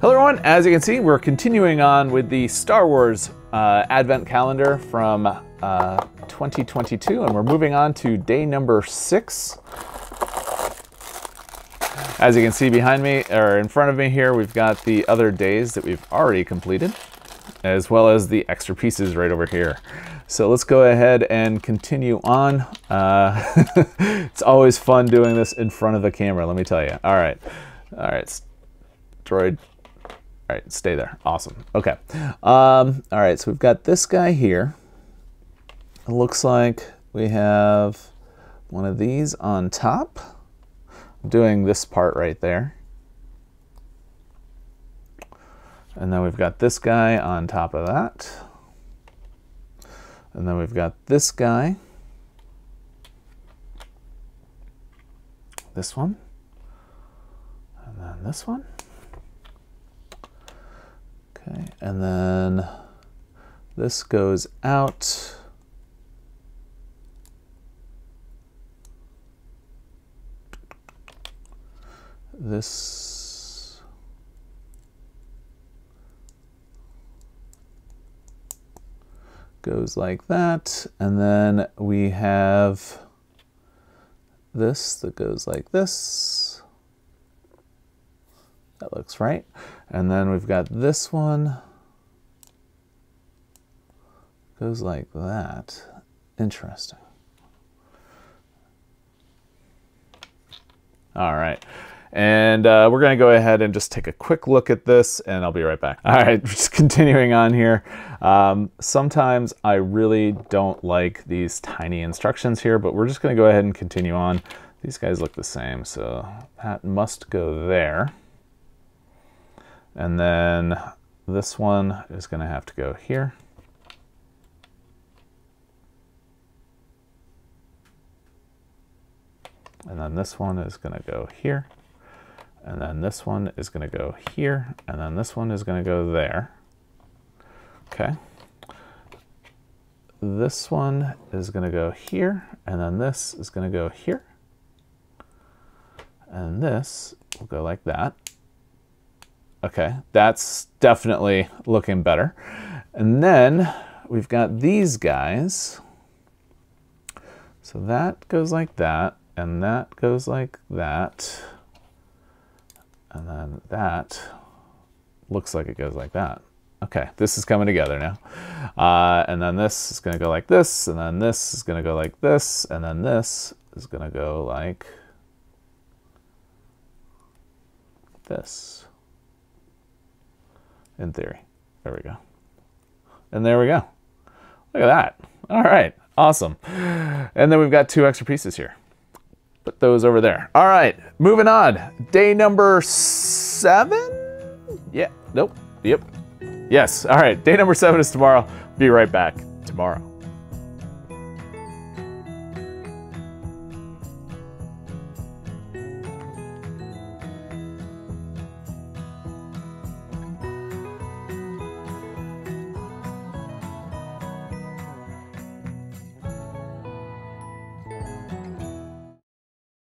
Hello everyone, as you can see, we're continuing on with the Star Wars Advent calendar from 2022, and we're moving on to day number 6. As you can see behind me, or in front of me here, we've got the other days that we've already completed, as well as the extra pieces right over here. So let's go ahead and continue on. It's always fun doing this in front of the camera, let me tell you. All right, droid. All right, stay there. Awesome. Okay. All right, so we've got this guy here. It looks like we have one of these on top. I'm doing this part right there. And then we've got this guy on top of that. And then we've got this guy. This one. And then this one. Okay, and then this goes out. This goes like that, and then we have this that goes like this. That looks right. And then we've got this one. Goes like that. Interesting. All right. And we're going to go ahead and just take a quick look at this, and I'll be right back. All right, just continuing on here. Sometimes I really don't like these tiny instructions here, but we're just going to go ahead and continue on. These guys look the same, so that must go there. And then this one is going to have to go here. And then this one is going to go here. And then this one is going to go here. And then this one is going to go there. Okay. This one is going to go here. And then this is going to go here. And this will go like that. Okay, that's definitely looking better. And then we've got these guys. So that goes like that, and that goes like that. And then that looks like it goes like that. Okay, this is coming together now. And then this is gonna go like this, and then this is gonna go like this, and then this is gonna go like this. In theory. There we go. And there we go. Look at that. All right. Awesome. And then we've got 2 extra pieces here. Put those over there. All right. Moving on. Day number 7? Yeah. Nope. Yep. Yes. All right. Day number 7 is tomorrow. Be right back tomorrow.